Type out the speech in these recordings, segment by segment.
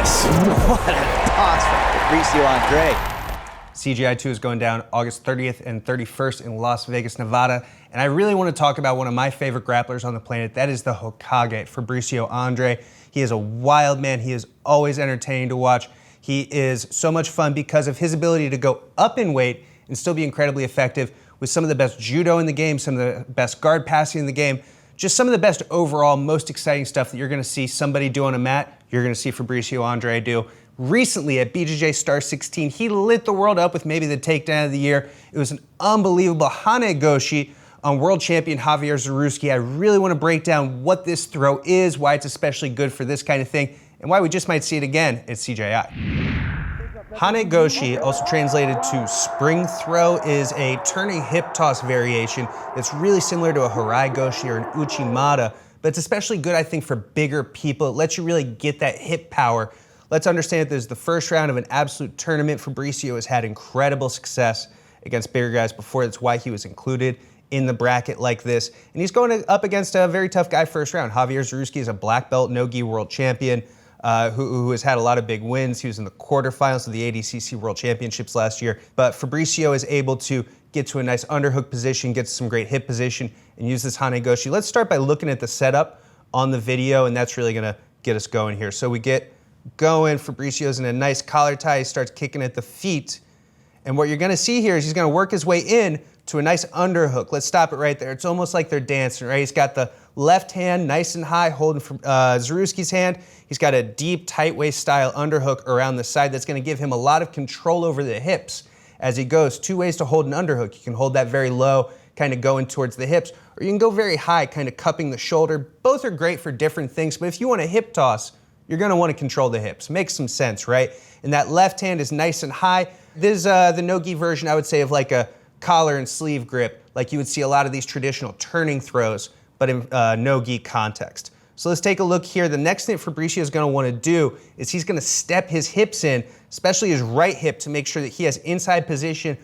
Nice. What a toss from Fabricio Andrey. CJI 2 is going down August 30th and 31st in Las Vegas, Nevada. And I really want to talk about one of my favorite grapplers on the planet. That is the Hokage, Fabricio Andrey. He is a wild man. He is always entertaining to watch. He is so much fun because of his ability to go up in weight and still be incredibly effective with some of the best judo in the game, some of the best guard passing in the game, just some of the best overall, most exciting stuff that you're going to see somebody do on a mat, you're going to see Fabricio Andrey do. Recently at BJJ Stars 16, he lit the world up with maybe the takedown of the year. It was an unbelievable Hanegoshi on world champion Javier Zaruski. I really want to break down what this throw is, why it's especially good for this kind of thing, and why we just might see it again at CJI. Hanegoshi, also translated to spring throw, is a turning hip toss variation that's really similar to a Harai Goshi or an Uchimata, but it's especially good, I think, for bigger people. It lets you really get that hip power. Let's understand that this is the first round of an absolute tournament. Fabricio has had incredible success against bigger guys before. That's why he was included in the bracket like this. And he's going up against a very tough guy first round. Javier Zaruski is a black belt no-gi world champion who has had a lot of big wins. He was in the quarterfinals of the ADCC World Championships last year. But Fabricio is able to get to a nice underhook position, get to some great hip position, and use this Hanegoshi. Let's start by looking at the setup on the video, and that's really going to get us going here. So we get going, Fabricio's in a nice collar tie, he starts kicking at the feet. And what you're gonna see here is he's gonna work his way in to a nice underhook. Let's stop it right there. It's almost like they're dancing, right? He's got the left hand nice and high holding Zaruski's hand. He's got a deep, tight waist style underhook around the side that's gonna give him a lot of control over the hips as he goes. Two ways to hold an underhook. You can hold that very low, kind of going towards the hips, or you can go very high, kind of cupping the shoulder. Both are great for different things, but if you want a hip toss, you're gonna wanna control the hips. Makes some sense, right? And that left hand is nice and high. This is the no-gi version, I would say, of like a collar and sleeve grip, like you would see a lot of these traditional turning throws, but in no-gi context. So let's take a look here. The next thing Fabricio is gonna wanna do is he's gonna step his hips in, especially his right hip, to make sure that he has inside position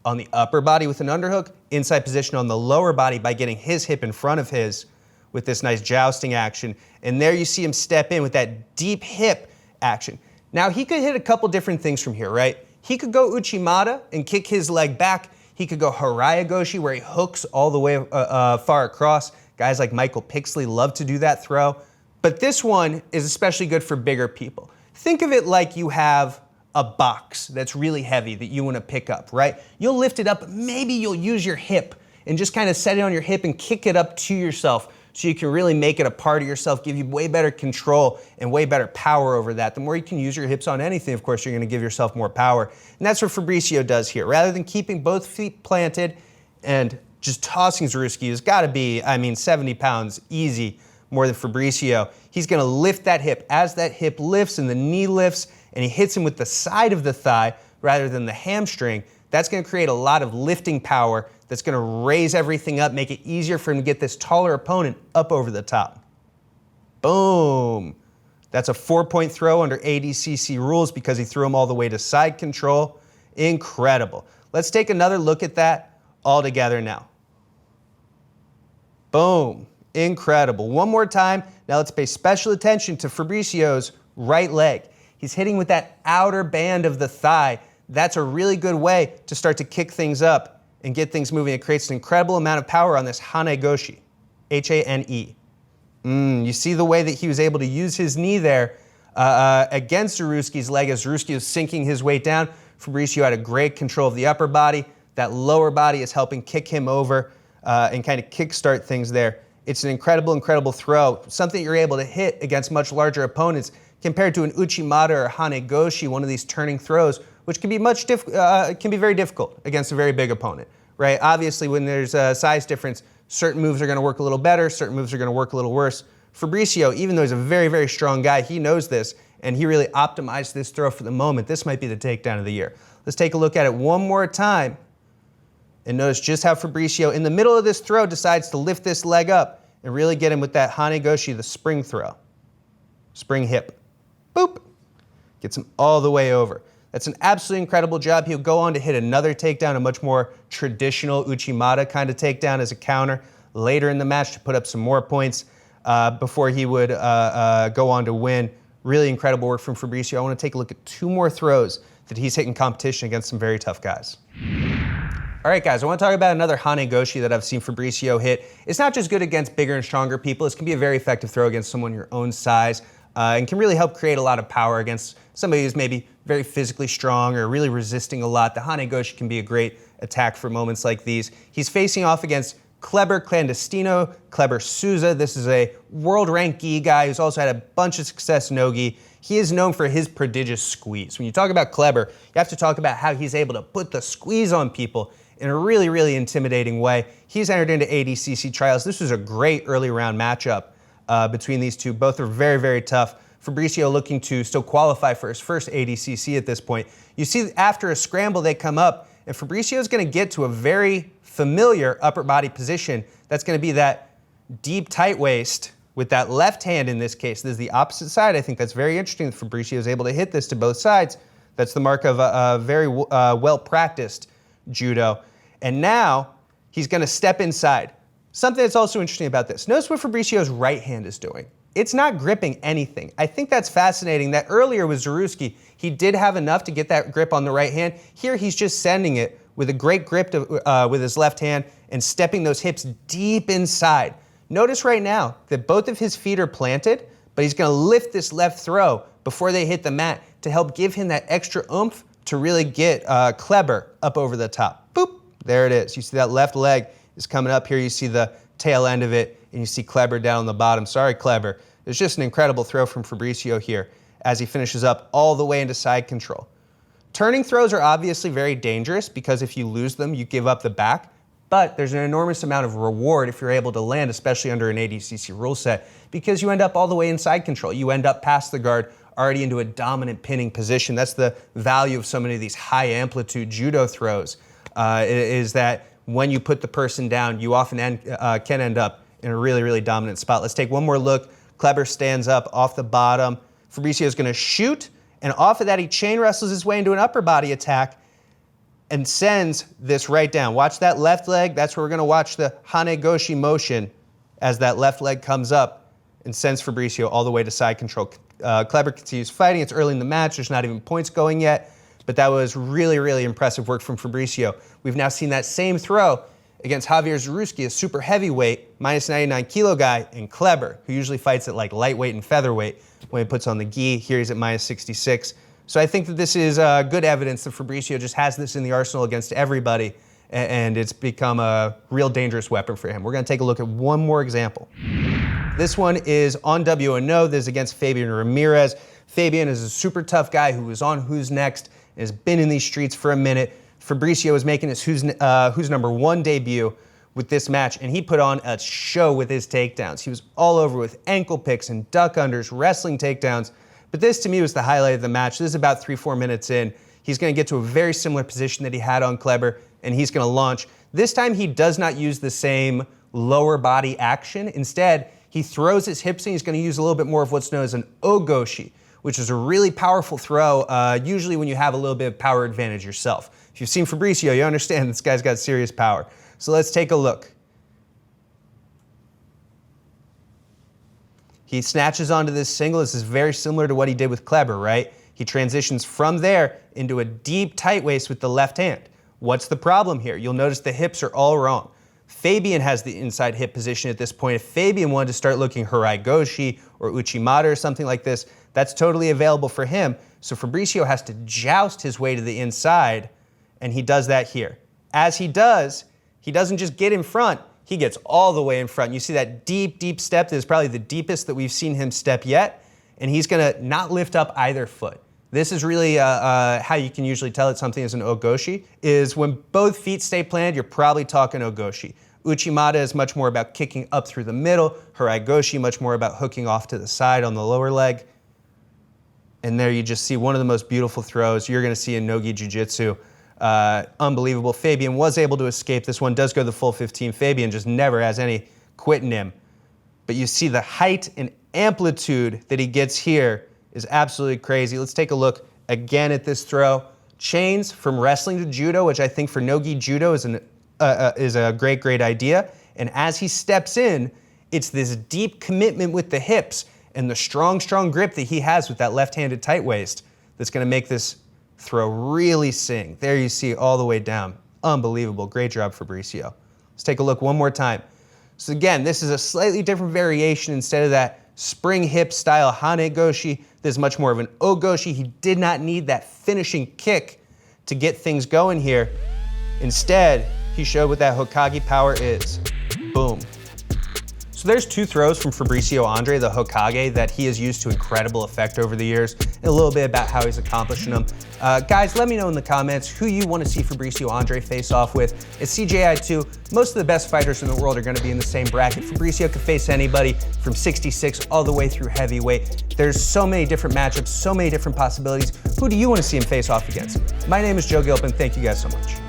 on the upper body with an underhook, inside position on the lower body by getting his hip in front of his with this nice jousting action. And there you see him step in with that deep hip action. Now he could hit a couple different things from here, right? He could go Uchimata and kick his leg back. He could go Haraya-goshi where he hooks all the way far across. Guys like Michael Pixley love to do that throw. But this one is especially good for bigger people. Think of it like you have a box that's really heavy that you want to pick up, right? You'll lift it up, maybe you'll use your hip and just kind of set it on your hip and kick it up to yourself, so you can really make it a part of yourself, give you way better control and way better power over that. The more you can use your hips on anything, of course, you're gonna give yourself more power. And that's what Fabricio does here. Rather than keeping both feet planted and just tossing Zaruski, who's gotta be, 70 pounds easy, more than Fabricio, he's gonna lift that hip. As that hip lifts and the knee lifts, and he hits him with the side of the thigh rather than the hamstring, that's gonna create a lot of lifting power that's gonna raise everything up, make it easier for him to get this taller opponent up over the top. Boom. That's a 4-point throw under ADCC rules because he threw him all the way to side control. Incredible. Let's take another look at that all together now. Boom. Incredible. One more time. Now let's pay special attention to Fabricio's right leg. He's hitting with that outer band of the thigh. That's a really good way to start to kick things up and get things moving. It creates an incredible amount of power on this Hanegoshi, H-A-N-E. You see the way that he was able to use his knee there against Zaruski's leg as Zaruski was sinking his weight down. Fabricio had a great control of the upper body. That lower body is helping kick him over and kind of kickstart things there. It's an incredible, incredible throw, something you're able to hit against much larger opponents compared to an Uchimata or Hanegoshi, one of these turning throws, which can be very difficult against a very big opponent, right? Obviously, when there's a size difference, certain moves are gonna work a little better, certain moves are gonna work a little worse. Fabricio, even though he's a very, very strong guy, he knows this, and he really optimized this throw for the moment. This might be the takedown of the year. Let's take a look at it one more time, and notice just how Fabricio, in the middle of this throw, decides to lift this leg up and really get him with that Hanegoshi, the spring throw. Spring hip. Boop. Gets him all the way over. That's an absolutely incredible job. He'll go on to hit another takedown, a much more traditional Uchimata kind of takedown as a counter later in the match to put up some more points before he would go on to win. Really incredible work from Fabricio. I want to take a look at 2 more throws that he's hit in competition against some very tough guys. All right, guys, I want to talk about another Hane Goshi that I've seen Fabricio hit. It's not just good against bigger and stronger people. This can be a very effective throw against someone your own size and can really help create a lot of power against somebody who's maybe very physically strong or really resisting a lot. The Hane Goshi can be a great attack for moments like these. He's facing off against Kleber Clandestino, Kleber Souza. This is a world-ranked gi guy who's also had a bunch of success no-gi. He is known for his prodigious squeeze. When you talk about Kleber, you have to talk about how he's able to put the squeeze on people in a really, really intimidating way. He's entered into ADCC trials. This was a great early round matchup between these two. Both are very, very tough. Fabricio looking to still qualify for his first ADCC at this point. You see after a scramble, they come up, and Fabricio is going to get to a very familiar upper body position. That's going to be that deep tight waist with that left hand in this case. This is the opposite side. I think that's very interesting that Fabricio is able to hit this to both sides. That's the mark of a very well-practiced judo. And now he's going to step inside. Something that's also interesting about this. Notice what Fabricio's right hand is doing. It's not gripping anything. I think that's fascinating that earlier with Zaruski, he did have enough to get that grip on the right hand. Here he's just sending it with a great grip with his left hand and stepping those hips deep inside. Notice right now that both of his feet are planted, but he's going to lift this left throw before they hit the mat to help give him that extra oomph to really get Kleber up over the top. Boop, there it is. You see that left leg is coming up here. You see the tail end of it, and you see Kleber down on the bottom. Sorry, Kleber. It's just an incredible throw from Fabricio here as he finishes up all the way into side control. Turning throws are obviously very dangerous because if you lose them, you give up the back, but there's an enormous amount of reward if you're able to land, especially under an ADCC rule set, because you end up all the way in side control. You end up past the guard, already into a dominant pinning position. That's the value of so many of these high amplitude judo throws, is that when you put the person down, you often can end up in a really, really dominant spot. Let's take one more look. Kleber stands up off the bottom. Fabricio is going to shoot, and off of that, he chain wrestles his way into an upper body attack and sends this right down. Watch that left leg. That's where we're going to watch the Hane Goshi motion as that left leg comes up and sends Fabricio all the way to side control. Kleber continues fighting. It's early in the match. There's not even points going yet, but that was really, really impressive work from Fabricio. We've now seen that same throw against Javier Zaruski, a super heavyweight, minus 99 kilo guy, and Kleber, who usually fights at like lightweight and featherweight when he puts on the gi. Here he's at minus 66. So I think that this is good evidence that Fabricio just has this in the arsenal against everybody, and it's become a real dangerous weapon for him. We're going to take a look at one more example. This one is on WNO. This is against Fabian Ramirez. Fabian is a super tough guy who was on Who's Next and has been in these streets for a minute. Fabricio is making his Who's Number 1 debut with this match, and he put on a show with his takedowns. He was all over with ankle picks and duck unders, wrestling takedowns. But this, to me, was the highlight of the match. This is about 3-4 minutes in. He's going to get to a very similar position that he had on Kleber, and he's going to launch. This time, he does not use the same lower body action. Instead, he throws his hips in. He's going to use a little bit more of what's known as an ogoshi, which is a really powerful throw, usually when you have a little bit of power advantage yourself. If you've seen Fabricio, you understand this guy's got serious power. So let's take a look. He snatches onto this single. This is very similar to what he did with Kleber, right? He transitions from there into a deep tight waist with the left hand. What's the problem here? You'll notice the hips are all wrong. Fabian has the inside hip position at this point. If Fabian wanted to start looking Harai Goshi or Uchimata or something like this, that's totally available for him. So Fabricio has to joust his way to the inside, and he does that here. As he does, he doesn't just get in front, he gets all the way in front. You see that deep, deep step that is probably the deepest that we've seen him step yet, and he's gonna not lift up either foot. This is really how you can usually tell that something is an ogoshi, is when both feet stay planted, you're probably talking ogoshi. Uchimata is much more about kicking up through the middle, Harai Goshi much more about hooking off to the side on the lower leg. And there you just see one of the most beautiful throws you're gonna see in no-gi jiu-jitsu. Unbelievable. Fabian was able to escape. This one does go the full 15. Fabian just never has any quit in him. But you see the height and amplitude that he gets here is absolutely crazy. Let's take a look again at this throw. Chains from wrestling to judo, which I think for no-gi judo is a great, great idea. And as he steps in, it's this deep commitment with the hips and the strong, strong grip that he has with that left-handed tight waist that's gonna make this throw really sing. There you see all the way down. Unbelievable, great job, Fabricio. Let's take a look one more time. So again, this is a slightly different variation. Instead of that spring hip style Hane Goshi, this is much more of an O-Goshi. He did not need that finishing kick to get things going here. Instead, he showed what that Hokage power is. Boom. So there's two throws from Fabricio Andrey, the Hokage, that he has used to incredible effect over the years, and a little bit about how he's accomplishing them. Guys, let me know in the comments who you want to see Fabricio Andrey face off with. It's CJI 2. Most of the best fighters in the world are going to be in the same bracket. Fabricio could face anybody from 66 all the way through heavyweight. There's so many different matchups, so many different possibilities. Who do you want to see him face off against? My name is Joe Gilpin. Thank you guys so much.